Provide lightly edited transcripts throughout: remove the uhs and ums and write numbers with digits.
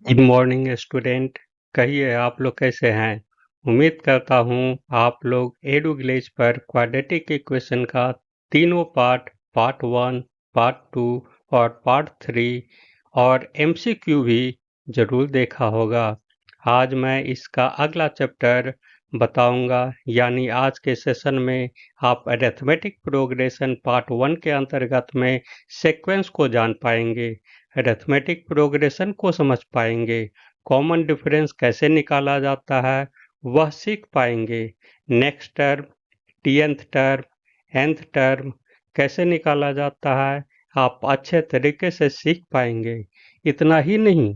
Good morning student. कहिए आप लोग कैसे हैं। उम्मीद करता हूँ आप लोग एडू विलेज पर क्वाड्रेटिक इक्वेशन का तीनों पार्ट 1, पार्ट 2 और पार्ट 3 और एमसीक्यू भी जरूर देखा होगा। आज मैं इसका अगला चैप्टर बताऊंगा, यानी आज के सेशन में आप अरिथमेटिक प्रोग्रेशन पार्ट 1 के अंतर्गत में सीक्वेंस को जान पाएंगे, अरिथमेटिक प्रोग्रेशन को समझ पाएंगे, कॉमन डिफरेंस कैसे निकाला जाता है वह सीख पाएंगे, next term, T nth term, nth term कैसे निकाला जाता है आप अच्छे तरीके से सीख पाएंगे। इतना ही नहीं,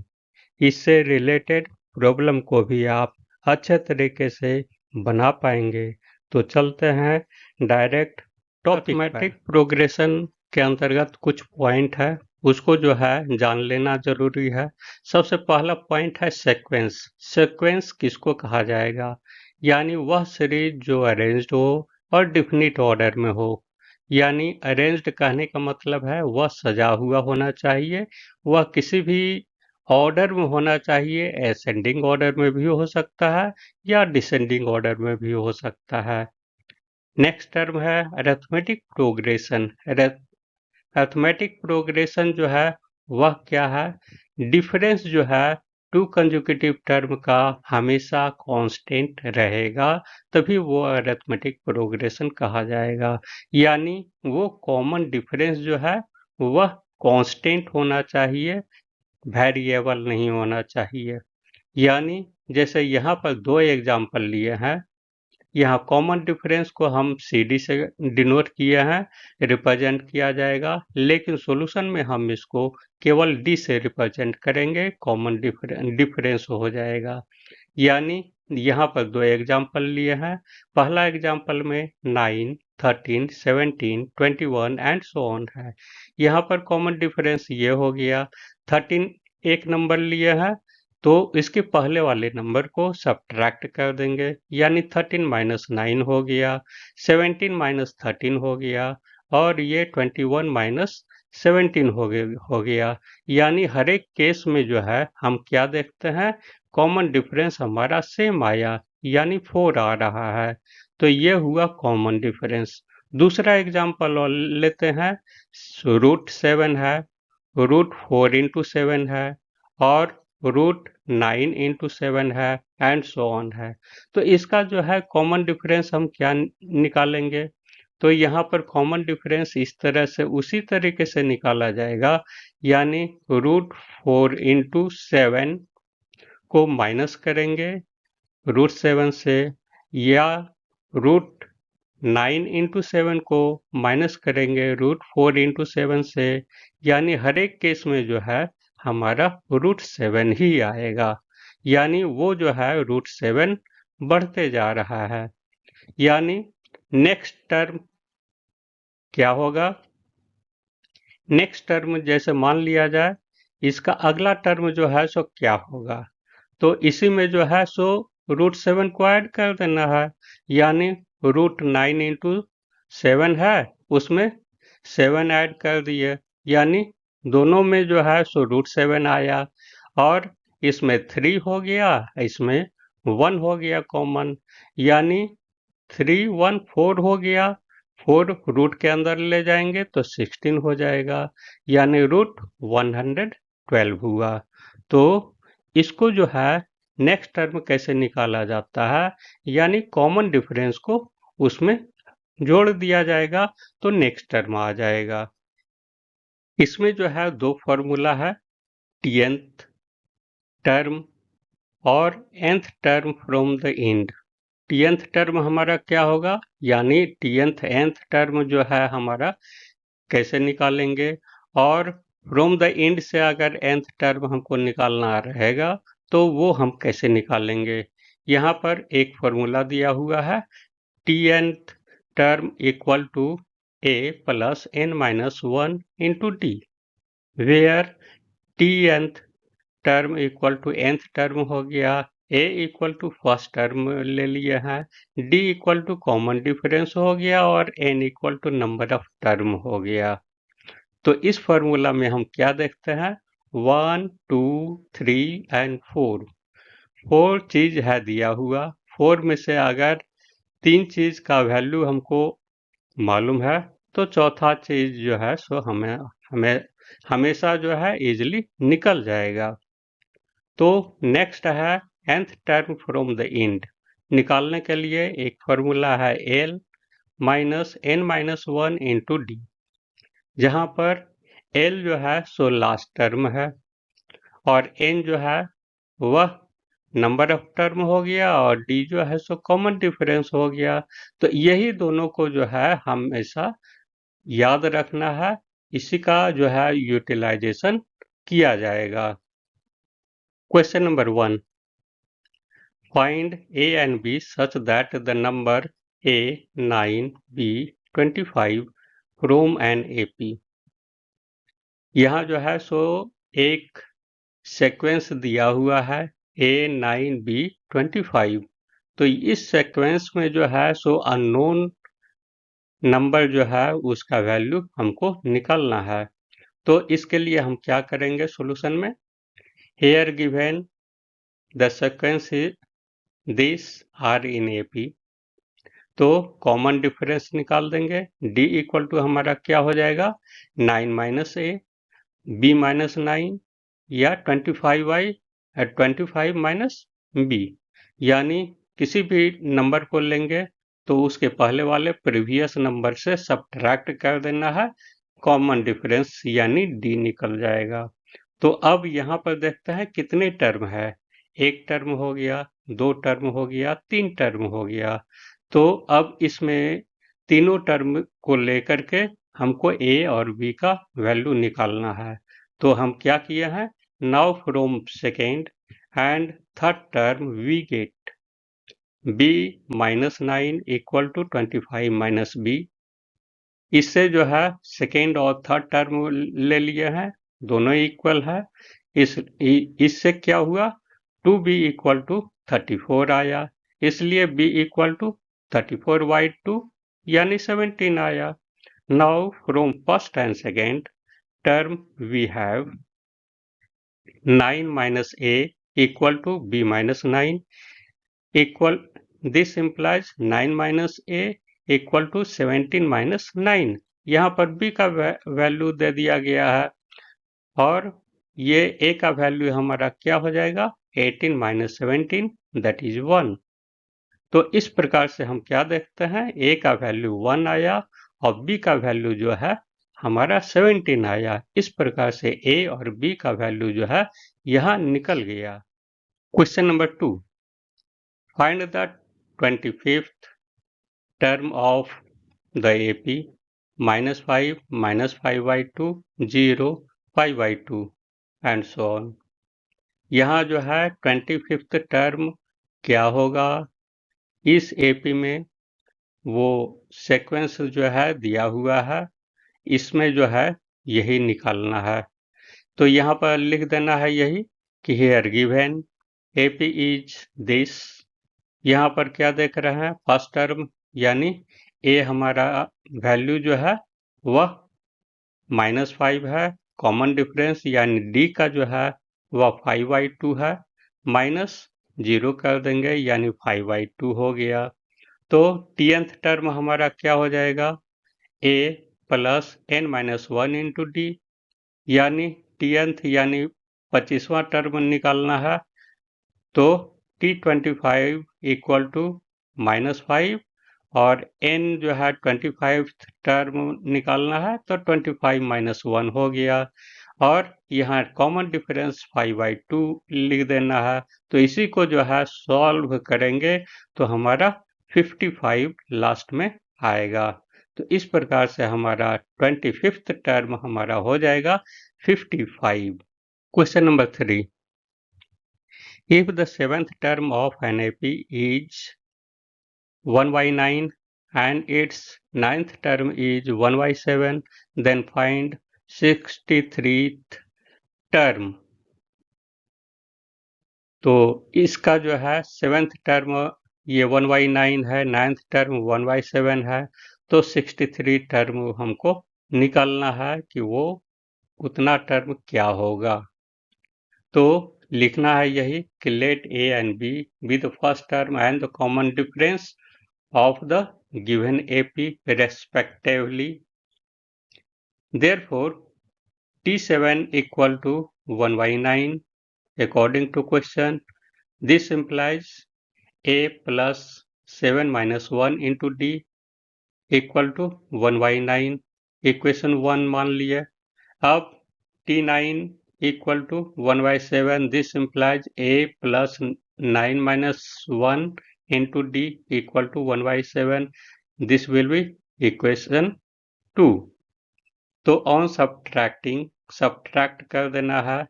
इससे रिलेटेड प्रॉब्लम को भी आप अच्छे तरीके से बना पाएंगे। तो चलते हैं डायरेक्ट टॉपिक पर। अरिथमेटिक प्रोग्रेशन के अंतर्गत कुछ पॉइंट है, उसको जो है जान लेना जरूरी है। सबसे पहला पॉइंट है सीक्वेंस। सीक्वेंस किसको कहा जाएगा, यानी वह सीरीज जो अरेंज्ड हो और डिफिनिट ऑर्डर में हो। यानी अरेंज्ड कहने का मतलब है वह सजा हुआ होना चाहिए, वह किसी भी ऑर्डर में होना चाहिए। असेंडिंग ऑर्डर में भी हो सकता है या डिसेंडिंग ऑर्डर में भी हो सकता है। नेक्स्ट टर्म है अरिथमेटिक प्रोग्रेशन। अरिथमेटिक प्रोग्रेशन जो है वह क्या है, डिफरेंस जो है टू कंसेक्यूटिव टर्म का हमेशा कांस्टेंट रहेगा, तभी वो अरिथमेटिक प्रोग्रेशन कहा जाएगा। यानी वो कॉमन डिफरेंस जो है वह कांस्टेंट होना चाहिए, वेरिएबल नहीं होना चाहिए। यानी जैसे यहाँ पर दो एग्जाम्पल लिए हैं, यहाँ कॉमन डिफरेंस को हम सी डी से डिनोट किए हैं, रिप्रेजेंट किया जाएगा, लेकिन सॉल्यूशन में हम इसको केवल डी से रिप्रेजेंट करेंगे, कॉमन डिफरेंस हो जाएगा। यानी यहाँ पर दो एग्जाम्पल लिए हैं। पहला एग्जाम्पल में 9, 13, 17, 21 एंड सो ऑन है। यहाँ पर कॉमन डिफरेंस ये हो गया, 13 एक नंबर लिए हैं तो इसके पहले वाले नंबर को सब्ट्रैक्ट कर देंगे, यानी 13 माइनस 9 हो गया, 17 माइनस 13 हो गया और ये 21 माइनस 17 हो गया। यानी हर एक केस में जो है हम क्या देखते हैं, कॉमन डिफरेंस हमारा सेम आया, यानी 4 आ रहा है। तो ये हुआ कॉमन डिफरेंस। दूसरा एग्जांपल और लेते हैं, √7 है, √4 इंटू 7 है और √9 इंटू 7 है एंड सो ऑन है। तो इसका जो है कॉमन डिफरेंस हम क्या निकालेंगे, तो यहाँ पर कॉमन डिफरेंस इस तरह से उसी तरीके से निकाला जाएगा, यानी √4 इंटू 7 को माइनस करेंगे √7 से, या √9 इंटू 7 को माइनस करेंगे √4 इंटू 7 से। यानी हर एक केस में जो है हमारा √7 ही आएगा, यानी वो जो है √7 बढ़ते जा रहा है। यानी नेक्स्ट टर्म क्या होगा, नेक्स्ट टर्म जैसे मान लिया जाए इसका अगला टर्म जो है सो क्या होगा, तो इसी में जो है सो √7 को ऐड कर देना है, यानी √9 इंटू 7 है, उसमें 7 ऐड कर दिए, यानी दोनों में जो है सो √7 आया और इसमें 3 हो गया, इसमें 1 हो गया कॉमन, यानी 3 1 4 हो गया, 4 रूट के अंदर ले जाएंगे तो 16 हो जाएगा, यानी √112 हुआ। तो इसको जो है नेक्स्ट टर्म कैसे निकाला जाता है, यानी कॉमन डिफरेंस को उसमें जोड़ दिया जाएगा तो नेक्स्ट टर्म आ जाएगा। इसमें जो है दो फॉर्मूला है, टीएनथ टर्म और nth term from the end. T nth term हमारा क्या होगा, यानी टीएनथ nth टर्म जो है हमारा कैसे निकालेंगे, और फ्रॉम द एंड से अगर nth टर्म हमको निकालना रहेगा तो वो हम कैसे निकालेंगे। यहाँ पर एक फॉर्मूला दिया हुआ है, T nth term equal to a plus n-1 into D, where T nth term equal to nth term हो गया, a equal to first term ले लिए हैं, d equal to common difference हो गया और n equal to number of term हो गया। तो इस फॉर्मूला में हम क्या देखते हैं, 1, 2, 3 एंड 4। 4 चीज है दिया हुआ। 4 में से अगर 3 चीज का वैल्यू हमको मालूम है तो चौथा चीज जो है सो हमें हमेशा जो है इजीली निकल जाएगा। तो नेक्स्ट है nth term from the end. निकालने के लिए एक फॉर्मूला है l minus n minus 1 into d, जहाँ पर l जो है सो लास्ट टर्म है और n जो है वह नंबर ऑफ टर्म हो गया और d जो है सो कॉमन डिफरेंस हो गया। तो यही दोनों को जो है हमेशा याद रखना है, इसी का जो है यूटिलाइजेशन किया जाएगा। Question number 1, find a and b such that the number a 9 b 25 from an AP। यहाँ जो है सो एक सीक्वेंस दिया हुआ है a 9 b 25। तो इस सीक्वेंस में जो है सो अननोन नंबर जो है उसका वैल्यू हमको निकालना है। तो इसके लिए हम क्या करेंगे सॉल्यूशन में, here given the sequence this are in AP, तो कॉमन डिफरेंस निकाल देंगे। d इक्वल टू हमारा क्या हो जाएगा, 9 माइनस ए, b माइनस 9 या 25 माइनस b, यानी किसी भी नंबर को लेंगे तो उसके पहले वाले प्रीवियस नंबर से सब्ट्रैक्ट कर देना है, कॉमन डिफरेंस यानी d निकल जाएगा। तो अब यहाँ पर देखते हैं कितने टर्म है, एक टर्म हो गया, 2 टर्म हो गया, 3 टर्म हो गया। तो अब इसमें तीनों टर्म को लेकर के हमको a और b का वैल्यू निकालना है। तो हम क्या किए हैं, now from second and third term we get b minus 9 equal to 25 minus b। इससे जो है सेकेंड और थर्ड टर्म ले लिए हैं, दोनों इक्वल है। इससे क्या हुआ, 2b इक्वल टू 34 आया, इसलिए b इक्वल टू 34 बाई 2 यानी 17 आया। Now from first and second term we have 9 minus a equal to b minus 9 equal, this implies 9 minus a equal to 17 minus 9। यहाँ पर b का वैल्यू दे दिया गया है और ये a का वैल्यू हमारा क्या हो जाएगा, 18 माइनस 17 दैट इज 1। तो इस प्रकार से हम क्या देखते हैं, a का वैल्यू 1 आया और b का वैल्यू जो है हमारा 17 आया। इस प्रकार से a और b का वैल्यू जो है यहाँ निकल गया। Question number 2, find the 25th term of the AP, -5 -5 by 2 0 5 by 2 and so on. यहाँ जो है 25th टर्म क्या होगा, इस AP में वो सीक्वेंस जो है दिया हुआ है, इसमें जो है यही निकालना है। तो यहाँ पर लिख देना है यही कि here given AP is this. यहाँ पर क्या देख रहे हैं, फर्स्ट टर्म यानी a हमारा वैल्यू जो है वह -5 है, कॉमन डिफरेंस यानी d का जो है वह 5 बाई 2 है, माइनस 0 कर देंगे यानी 5 बाई 2 हो गया। तो tnth टर्म हमारा क्या हो जाएगा, a plus n minus 1 into D, यानी tnth यानी 25वां टर्म निकालना है। तो t25 इक्वल टू -5 और n जो है 25 टर्म निकालना है तो 25 माइनस 1 हो गया और यहाँ कॉमन डिफरेंस 5 बाई 2 लिख देना है। तो इसी को जो है सॉल्व करेंगे तो हमारा 55 लास्ट में आएगा। तो इस प्रकार से हमारा 25th टर्म हमारा हो जाएगा 55। Question number 3, if the 7th term of an AP is 1 by 9 and its 9th term is 1 by 7, then find 63th term. तो इसका जो है 7th टर्म ये 1 by 9 है, 9th टर्म 1 by 7 है, तो 63 टर्म हमको निकालना है कि वो उतना टर्म क्या होगा। तो लिखना है यही कि let a and b be the first term and the common difference of the given AP respectively. Therefore, T7 equal to 1 by 9 according to question. This implies a plus 7 minus 1 into d equal to 1 by 9. Equation 1 मान लिए. अब T9 equal to 1 by 7. This implies a plus 9 minus 1 into d equal to 1 by 7. This will be equation 2. तो on subtract कर देना है.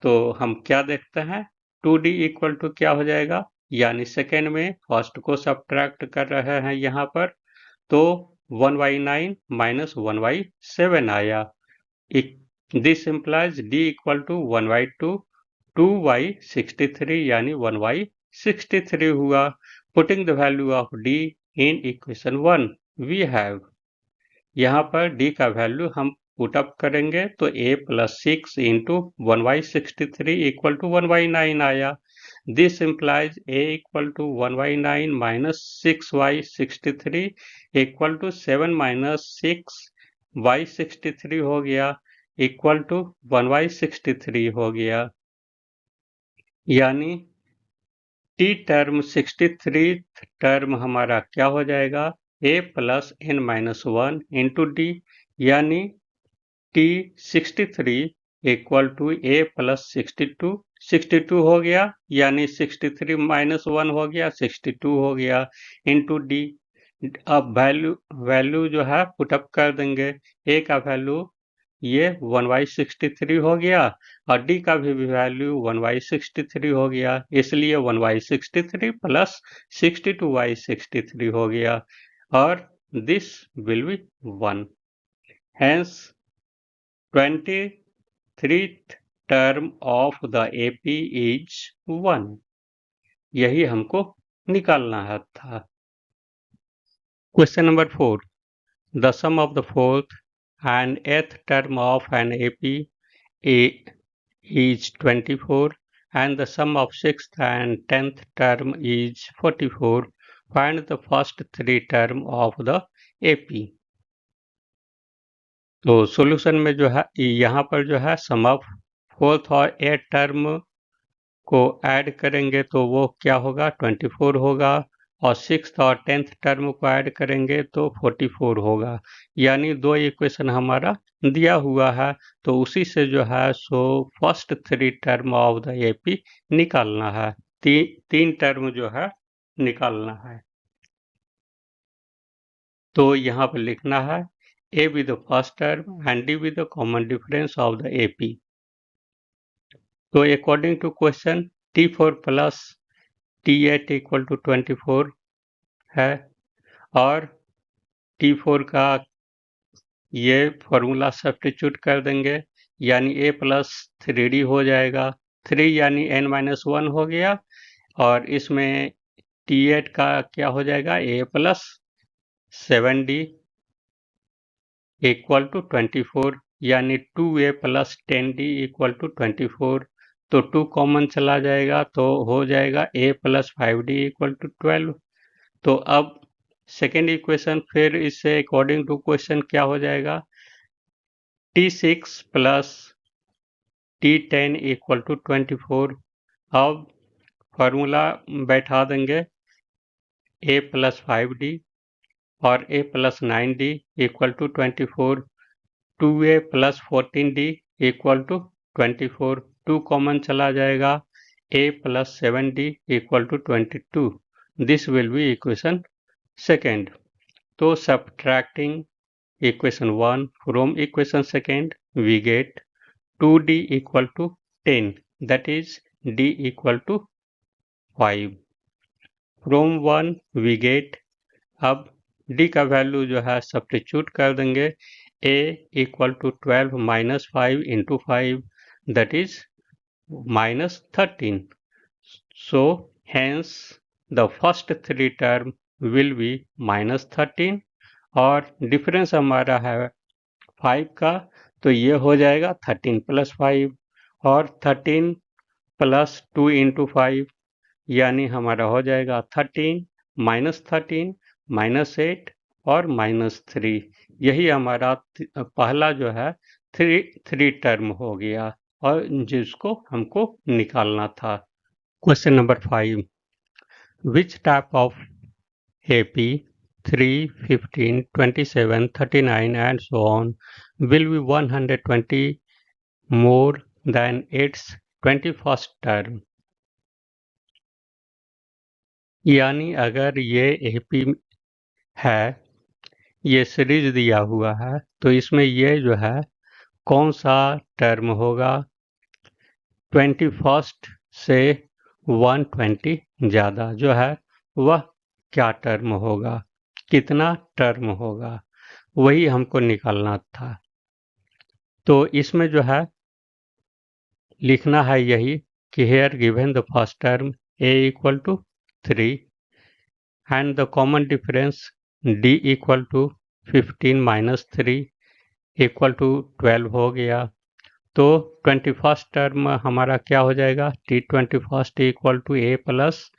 तो हम क्या देखते हैं 2d इक्वल टू क्या हो जाएगा, यानी सेकेंड में फर्स्ट को सब्ट्रैक्ट कर रहे हैं यहाँ पर, तो 1 by 9 माइनस 1 by 7 आया. This implies d equal to 1 by 2 by 63 यानी 1 by 63 हुआ. Putting the value of d in equation 1 we have, यहाँ पर d का वैल्यू हम पुटअप करेंगे तो a plus 6 into 1 by 63 equal to 1 by 9 आया. This implies a equal to 1 by 9 minus 6 by 63 equal to 7 minus 6 by 63 हो गया equal to 1 by 63 हो गया. यानी t टर्म 63 टर्म हमारा क्या हो जाएगा, a plus n minus 1 into D, यानी T63 equal to a plus 62 हो गया, यानी 63 माइनस 1 हो गया 62 हो गया इंटू डी. अब वैल्यू जो है पुटअप कर देंगे. a का वैल्यू ये 1 by 63 हो गया और d का भी वैल्यू 1 by 63 हो गया, इसलिए 1 by 63 प्लस 62 by 63 हो गया और this will B 1. Hence 23th term of the AP is 1. यही हमको निकालना था. Question number 4. The sum of the fourth and eighth term of an AP is 24 and the sum of sixth and 10th term is 44. Find the first three term of the AP. तो solution में जो है यहाँ पर जो है सम of fourth और th term को ऐड करेंगे तो वो क्या होगा 24 होगा और सिक्स्थ और 10th टर्म को ऐड करेंगे तो 44 होगा. यानी दो इक्वेशन हमारा दिया हुआ है तो उसी से जो है so first three term of the AP निकालना है. तीन टर्म जो है निकालना है. तो यहाँ पर लिखना है A with the first term and D with the common difference of the AP. So according to question T4 plus T8 equal to 24 है और T4 का ये फॉर्मूला सब्स्टिट्यूट कर देंगे यानी A प्लस 3D हो जाएगा. 3 यानी n माइनस 1 हो गया और इसमें T8 का क्या हो जाएगा A plus 7D equal to 24 यानी 2a plus 10d equal to 24. तो 2 कॉमन चला जाएगा तो हो जाएगा a plus 5d equal to 12. तो अब सेकेंड इक्वेशन फिर इससे अकॉर्डिंग टू क्वेश्चन क्या हो जाएगा T6 plus T10 equal to 24. अब फॉर्मूला बैठा देंगे a प्लस 5d और a plus 9d equal to 24. 2a plus 14d equal to 24. 2 common चला जाएगा a plus 7d equal to 22. This will be equation second. तो subtracting equation 1 from equation second we get 2d equal to 10 that is d equal to 5. From 1 we get, अब d का value जो है substitute कर देंगे a equal to 12 minus 5 into 5 that is minus 13. So hence the first three term will be minus 13 और difference हमारा है 5 का तो ये हो जाएगा 13 प्लस 5 और 13 प्लस 2 इंटू 5 यानी हमारा हो जाएगा 13 -13 -8 और -3। यही हमारा पहला जो है थ्री टर्म हो गया और जिसको हमको निकालना था। Question number 5, which type of AP 3, 15, 27, 39 and so on will be 120 more than its 21st term। यानी अगर ये AP है, ये सीरीज दिया हुआ है, तो इसमें ये जो है कौन सा टर्म होगा 21st से 120 ज़्यादा जो है वह क्या टर्म होगा, कितना टर्म होगा, वही हमको निकालना था। तो इसमें जो है लिखना है यही कि here given the first term a equal to 3 and the common difference d equal to 15 minus 3 equal to 12 हो गया। तो 21st टर्म हमारा क्या हो जाएगा, t21 equal to a plus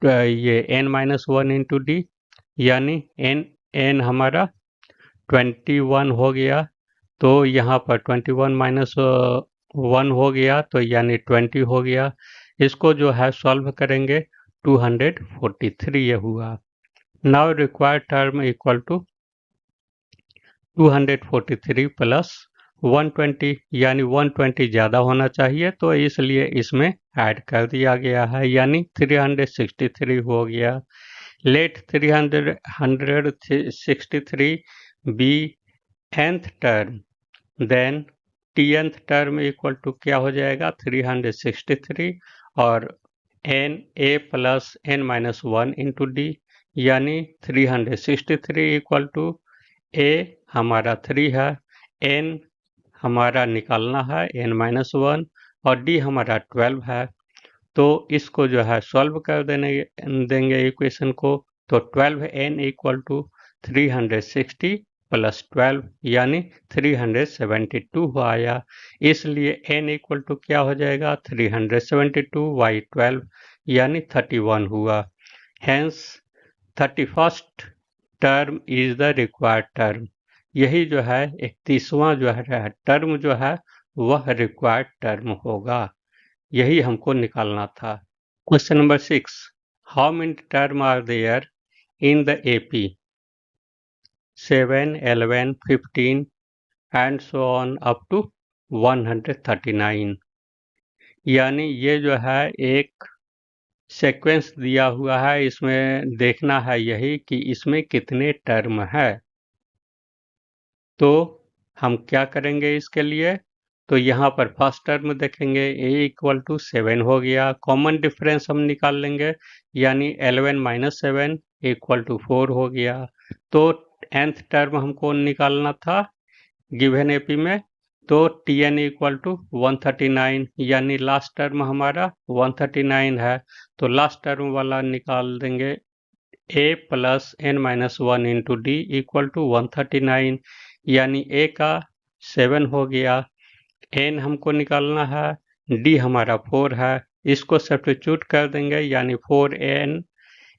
ये n-1 इंटू डी, यानी n हमारा 21 हो गया। तो यहाँ पर 21 माइनस 1 हो गया तो यानी 20 हो गया। इसको जो है सॉल्व करेंगे 243 ये हुआ। Now required term equal to 243 plus 120 यानी 120 ज़्यादा होना चाहिए, तो इसलिए इसमें ऐड कर दिया गया है यानी 363 हो गया। Let 363 be nth term, then tnth term equal to क्या हो जाएगा 363 और n a plus n-1 into D, यानी 363 इक्वल टू a हमारा 3 है, n हमारा निकालना है n-1 और d हमारा 12 है। तो इसको जो है सॉल्व कर देंगे इक्वेशन को, तो 12n इक्वल टू 360 प्लस 12 यानी 372 आया। इसलिए n इक्वल टू क्या हो जाएगा 372 बाई 12 यानी 31 हुआ। Hence 31st term is the required term. यही जो है 31वां जो है टर्म जो है वह रिक्वायर्ड टर्म होगा, यही हमको निकालना था। Question number 6, how many term are there in the AP 7, 11, 15 and so on up to 139। यानी ये जो है एक सीक्वेंस दिया हुआ है, इसमें देखना है यही कि इसमें कितने टर्म है। तो हम क्या करेंगे इसके लिए, तो यहाँ पर फर्स्ट टर्म देखेंगे a इक्वल टू 7 हो गया, कॉमन डिफरेंस हम निकाल लेंगे यानी 11 माइनस 7 इक्वल टू 4 हो गया। तो nth टर्म हमको निकालना था गिवन AP में, तो tn इक्वल टू 139 यानी लास्ट टर्म हमारा 139 है, तो लास्ट टर्म वाला निकाल देंगे a plus n-1 into D equal to 139 यानी a का 7 हो गया, n हमको निकालना है, d हमारा 4 है, इसको सब्स्टिट्यूट कर देंगे यानी 4n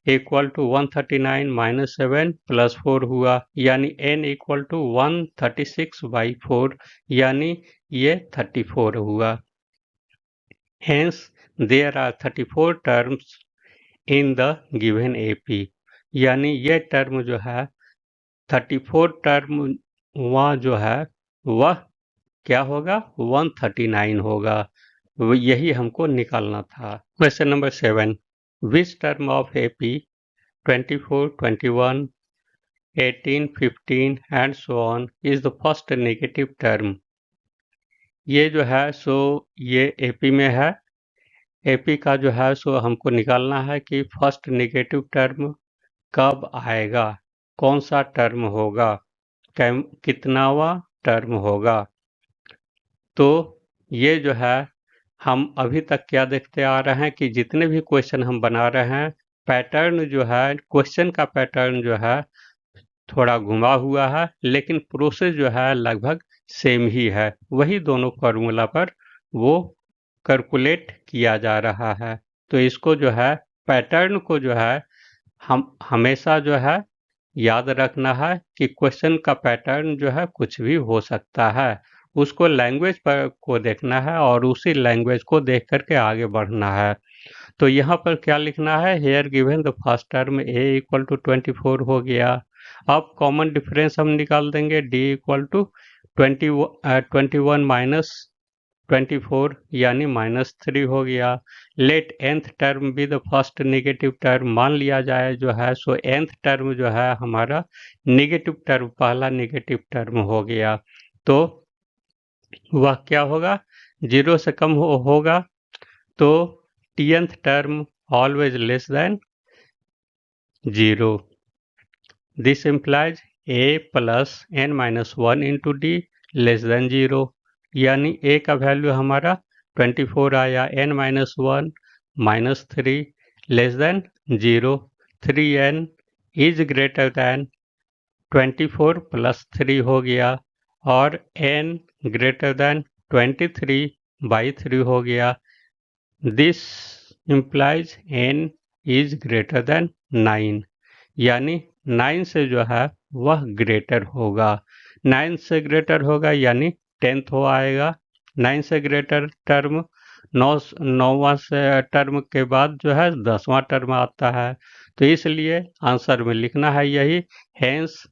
equal to 139 minus 7 plus 4 हुआ, यानी n इक्वल टू 136 बाई 4 यानी ये 34 हुआ। Hence there are 34 terms in the given AP। यानी ये टर्म जो है 34 टर्म वहाँ जो है वह क्या होगा 139 होगा, यही हमको निकालना था। Question number 7, which term of AP 24, 21, 18, 15 and so on is the first negative term. ये जो है सो ये AP में है, AP का जो है सो हमको निकालना है कि फर्स्ट नेगेटिव टर्म कब आएगा, कौन सा टर्म होगा, कितनावा टर्म होगा। तो ये जो है हम अभी तक क्या देखते आ रहे हैं कि जितने भी क्वेश्चन हम बना रहे हैं, पैटर्न जो है क्वेश्चन का पैटर्न जो है थोड़ा घुमा हुआ है, लेकिन प्रोसेस जो है लगभग सेम ही है, वही दोनों फार्मूला पर वो कैलकुलेट किया जा रहा है। तो इसको जो है पैटर्न को जो है हम हमेशा जो है याद रखना है कि क्वेश्चन का पैटर्न जो है कुछ भी हो सकता है। उसको लैंग्वेज पर को देखना है और उसी लैंग्वेज को देख करके आगे बढ़ना है। तो यहाँ पर क्या लिखना है, here given the first term a equal to 24 हो गया। अब कॉमन डिफरेंस हम निकाल देंगे, डी इक्वल टू 21 माइनस 24 यानी -3 हो गया। Let nth term be the first negative term, मान लिया जाए जो है सो nth टर्म जो है हमारा नेगेटिव टर्म, पहला नेगेटिव टर्म हो गया। तो वह क्या होगा, 0 से कम होगा। तो tnth term always less than 0। This implies a plus n minus 1 into D less than 0, यानी a का वैल्यू हमारा 24 आया, n minus 1 minus 3 less than 0। 3n is greater than 24 plus 3 हो गया और n ग्रेटर दैन 23/3 हो गया। This implies n is greater than 9, यानी 9 से जो है वह ग्रेटर होगा। 9 से ग्रेटर होगा यानी 10th हो आएगा। 9 से ग्रेटर टर्म 9वां से टर्म के बाद जो है 10वां टर्म आता है। तो इसलिए आंसर में लिखना है यही, hence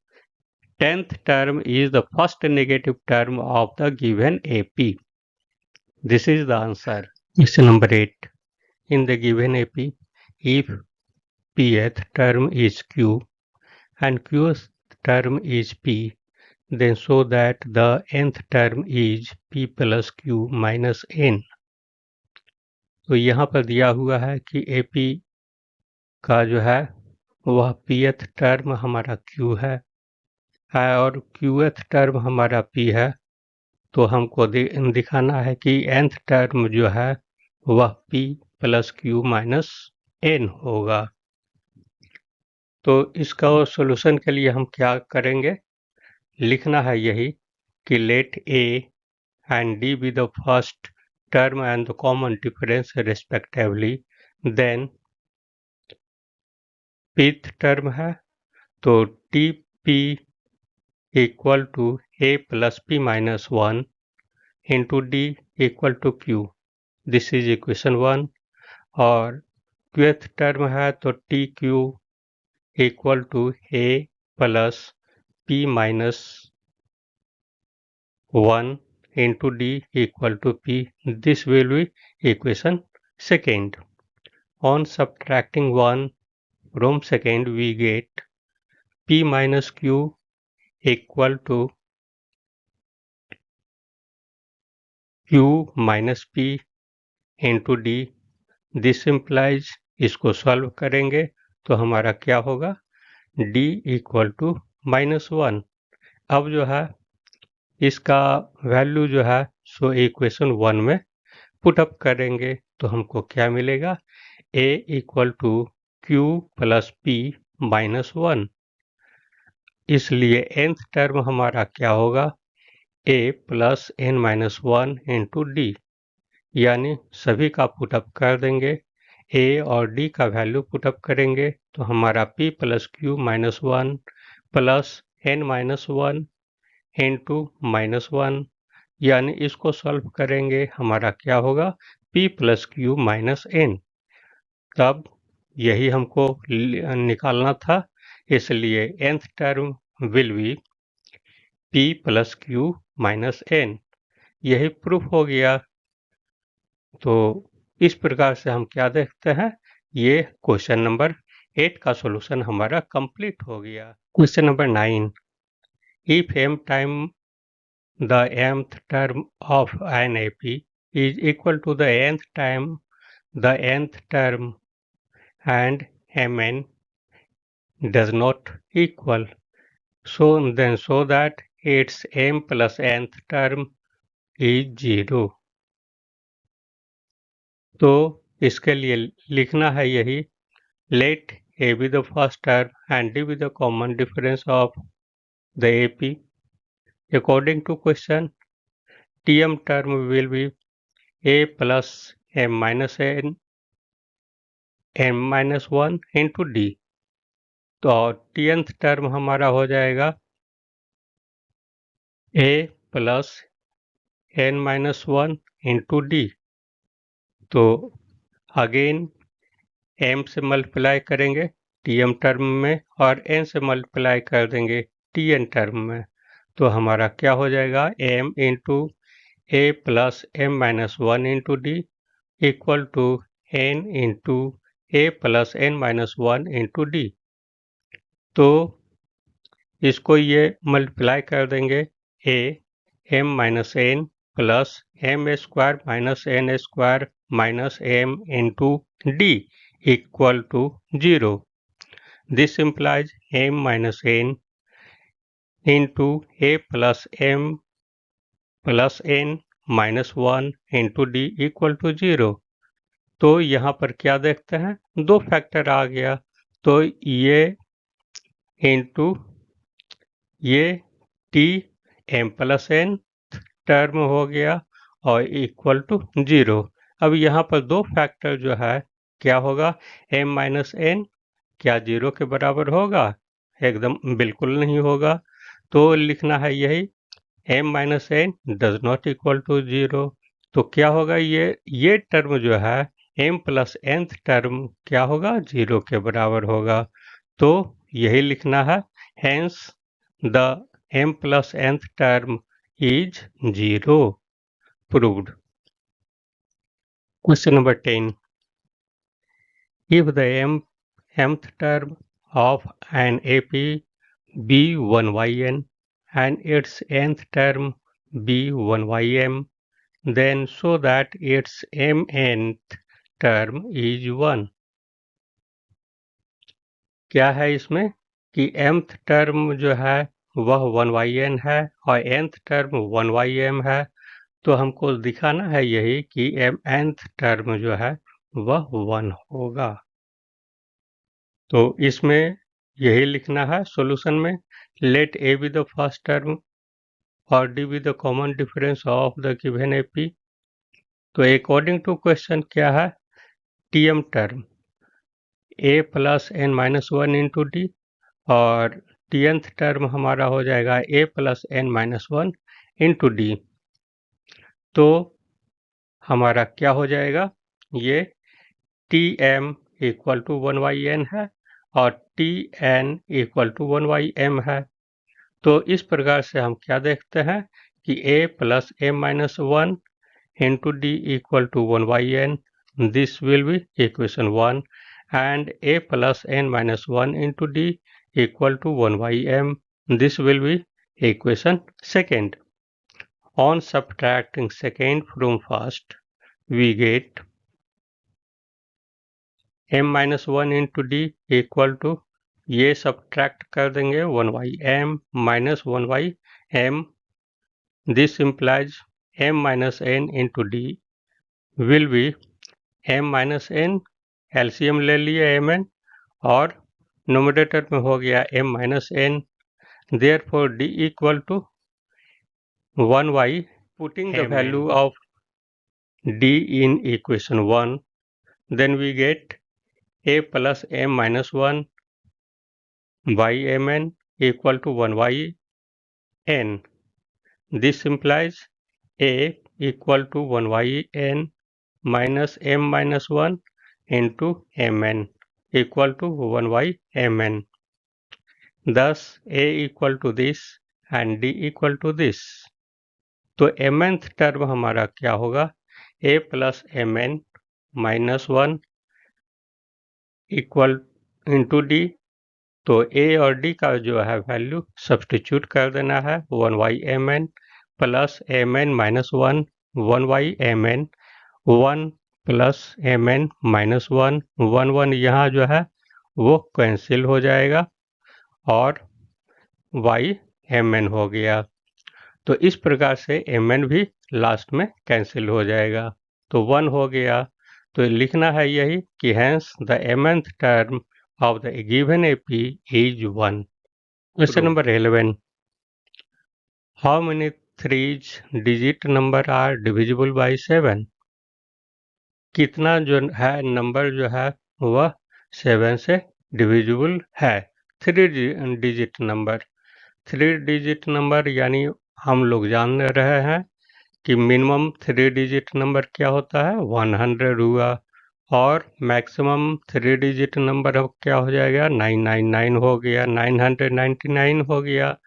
10th term is the first negative term of the given AP. This is the answer. Question number 8. In the given AP, if pth term is Q and qth term is P, then show that the nth term is P plus Q minus N. तो यहाँ पर दिया हुआ है कि AP का जो है वह pth टर्म हमारा Q है और qth टर्म हमारा P है। तो हमको दिखाना है कि nth टर्म जो है वह P plus Q minus N होगा। तो इसका सॉल्यूशन के लिए हम क्या करेंगे, लिखना है यही कि let A and D be the first term and the common difference respectively, then pth term है तो TP equal to A plus P minus 1 into D equal to Q। This is equation 1। और qth term है तो TQ equal to A plus P minus 1 into D equal to P। This will be equation second. On subtracting 1 from second we get P minus Q equal to Q minus P into D. This implies, इसको solve करेंगे तो हमारा क्या होगा, D equal to -1। अब जो है इसका वैल्यू जो है सो इक्वेशन 1 में पुटअप करेंगे तो हमको क्या मिलेगा, A equal to Q plus P minus 1। इसलिए nth टर्म हमारा क्या होगा, A plus n minus 1 into D, यानी सभी का पुटअप कर देंगे। A और D का वैल्यू पुटअप करेंगे तो हमारा P plus Q minus 1 plus n minus 1 into minus 1, यानी इसको सॉल्व करेंगे हमारा क्या होगा, P plus Q minus n। तब यही हमको निकालना था, इसलिए nth term will B P plus Q minus n। यही प्रूफ हो गया। तो इस प्रकार से हम क्या देखते हैं, ये क्वेश्चन नंबर 8 का सॉल्यूशन हमारा कंप्लीट हो गया। Question number 9, if m time the mth term of an AP is equal to the nth time the nth term and mn does not equal, so then show that its m plus nth term is 0। तो इसके लिए लिखना है यही, let a be the first term and d be the common difference of the AP। According to question, tm term will be a plus m minus n m minus 1 into D. तो टीएंथ term हमारा हो जाएगा a plus n minus 1 into D. तो again m से multiply करेंगे tm term में और n से मल्टीप्लाई कर देंगे tn टर्म में। तो हमारा क्या हो जाएगा m into a plus m minus 1 into D equal to n into a plus n minus 1 into D. तो इसको ये मल्टीप्लाई कर देंगे a m minus n plus m square minus n square minus m into D equal to 0। This implies m minus n into a plus m plus n minus 1 into D equal to 0। तो यहाँ पर क्या देखते हैं, दो factor आ गया। तो ये इंटू ये T M plus N term हो गया और इक्वल टू 0। अब यहाँ पर दो फैक्टर जो है क्या होगा, m माइनस एन क्या 0 के बराबर होगा? एकदम बिल्कुल नहीं होगा। तो लिखना है यही m minus N does not equal to 0। तो क्या होगा, ये टर्म जो है m प्लस nth टर्म क्या होगा, 0 के बराबर होगा। तो यही लिखना है, hence the m plus nth term is 0. Proved. Question number 10. If the mth term of an AP be 1yn and its nth term be 1ym, then show that its mnth term is 1. क्या है इसमें कि mth term जो है वह 1yn है और nth term 1ym है। तो हमको दिखाना है यही कि nth टर्म जो है वह 1 होगा। तो इसमें यही लिखना है सॉल्यूशन में, let a be the first term और d be the common difference of the given AP। तो अकॉर्डिंग टू क्वेश्चन क्या है, tm term a plus n minus 1 into D और tnth टर्म हमारा हो जाएगा a plus n minus 1 into D. तो हमारा क्या हो जाएगा, ये tm इक्वल टू 1yn है और tn इक्वल टू 1ym है। तो इस प्रकार से हम क्या देखते हैं कि a plus m minus 1 into D equal to 1yn, this will be equation 1, and a plus n minus 1 into d equal to 1ym, this will be equation second. On subtracting second from first, we get m minus 1 into d equal to, ये subtract कर देंगे 1ym minus 1ym, this implies m minus n into d will be m minus n, LCM ले लिए mn और nominator में हो गया m minus N, therefore d equal to 1y, putting the value of d in equation 1, then we get a plus m minus 1 by mn equal to 1yn, this implies a equal to 1yn minus m minus 1 into mn equal to 1ymn. Thus a equal to this and d equal to this. तो mnth term हमारा क्या होगा, a plus mn minus 1 equal into D. तो a और d का जो है value substitute कर देना है, 1ymn plus mn minus 1 1ymn, 1 plus mn minus 1 1 यहाँ जो है वो कैंसिल हो जाएगा और mn हो गया। तो इस प्रकार से mn भी लास्ट में कैंसिल हो जाएगा, तो 1 हो गया। तो लिखना है यही कि hence the mnth term of the given AP is 1। Question number 11, how many 3 digit number are divisible by 7? कितना जो है नंबर जो है वह 7 से डिविजिबल है। 3 डिजिट नंबर, 3 डिजिट नंबर यानी हम लोग जान रहे हैं कि मिनिमम 3 डिजिट नंबर क्या होता है, 100 हुआ, और मैक्सिमम 3 डिजिट नंबर क्या हो जाएगा, 999 हो गया, 999 हो गया।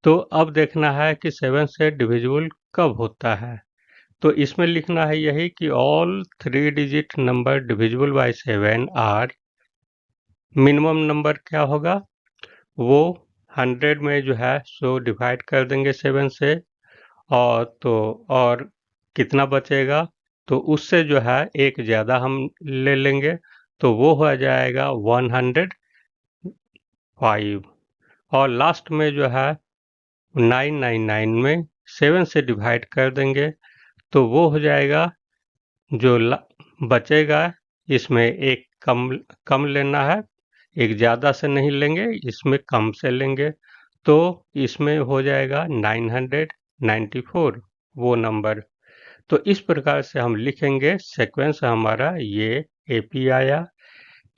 तो अब देखना है कि 7 से डिविजिबल कब होता है। तो इसमें लिखना है यही कि all 3 digit number divisible by 7 are, minimum number क्या होगा, वो 100 में जो है सो डिवाइड कर देंगे 7 से, और कितना बचेगा, तो उससे जो है एक ज़्यादा हम ले लेंगे, तो वो हो जाएगा 105, और लास्ट में जो है 999 में 7 से डिवाइड कर देंगे, तो वो हो जाएगा जो बचेगा, इसमें एक कम लेना है, एक ज़्यादा से नहीं लेंगे, इसमें कम से लेंगे, तो इसमें हो जाएगा 994 वो नंबर। तो इस प्रकार से हम लिखेंगे, सीक्वेंस हमारा ये एपी आया,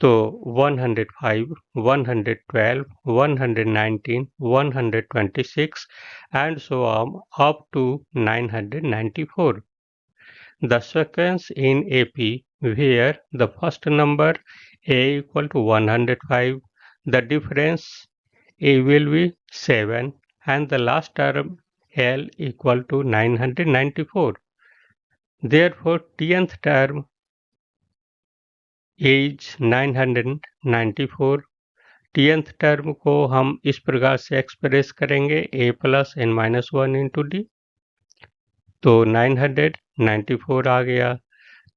तो 105, 112, 119, 126 and so on up to 994. The sequence in AP where the first number A equal to 105, the difference A will be 7 and the last term L equal to 994. Therefore, tenth term is 994. tenth term को हम इस प्रकार से express करेंगे, a plus n minus 1 into D, तो 994 आ गया।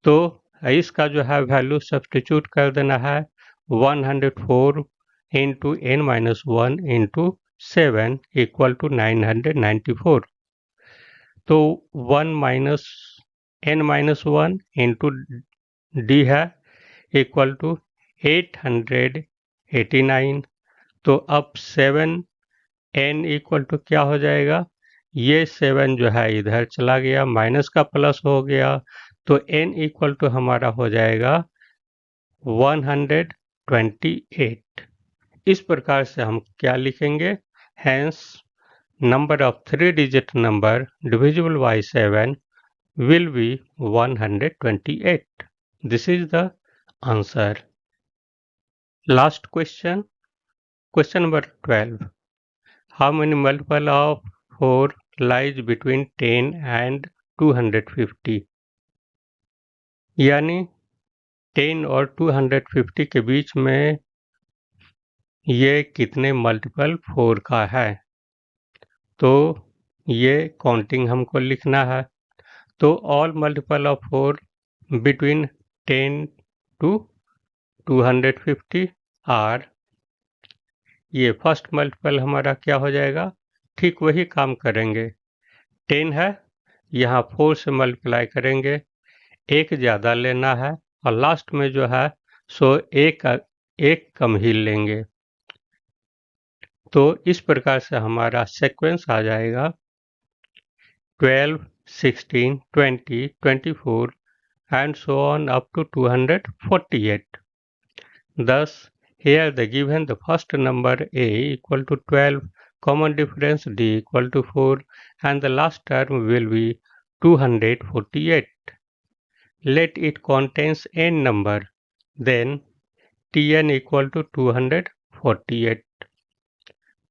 तो इसका जो है वैल्यू सब्स्टिट्यूट कर देना है, 104 into n minus 1 into 7 equal to 994। तो 1 minus n minus 1 into D है इक्वल टू 889। तो अब 7 n इक्वल टू क्या हो जाएगा, ये 7 जो है इधर चला गया, माइनस का प्लस हो गया, तो n इक्वल टू हमारा हो जाएगा 128। इस प्रकार से हम क्या लिखेंगे, hence number of 3 digit number divisible by 7 will be 128. This is the answer. Last question, question number 12. How many multiple of 4 lies between 10 and 250? यानी 10 और 250 के बीच में ये कितने मल्टीपल 4 का है, तो ये काउंटिंग हमको लिखना है। तो all multiple of 4 between 10 to 250 are, ये फर्स्ट मल्टीपल हमारा क्या हो जाएगा, ठीक वही काम करेंगे, 10 है, यहाँ 4 से मल्टीप्लाई करेंगे, एक ज़्यादा लेना है, और लास्ट में जो है सो एक कम ही लेंगे। तो इस प्रकार से हमारा सीक्वेंस आ जाएगा 12, 16, 20, 24 and so on up to 248. Thus, here the given the first number A equal to 12, common difference D equal to 4, and the last term will be 248. Let it contains n number, then Tn equal to 248.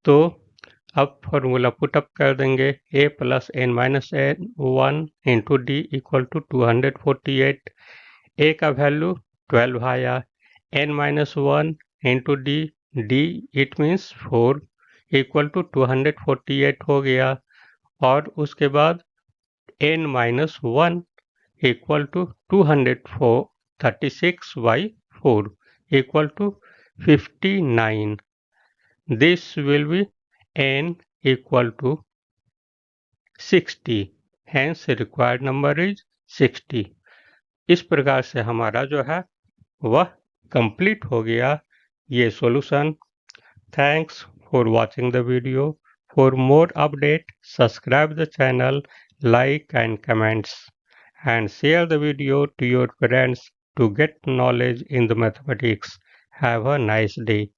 तो अब formula put up कर देंगे, a plus n minus n 1 into D equal to 248, a का value 12 आया, n minus 1 into D, D it means 4 equal to 248 हो गया, और उसके बाद n minus 1 equal to 236 by 4 equal to 59. This will be n equal to 60. Hence required number is 60. इस प्रकार से हमारा जो है वह कंप्लीट हो गया ये solution. Thanks for watching the video. For more update subscribe the channel, like and comments, and share the video to your friends to get knowledge in the mathematics. Have a nice day.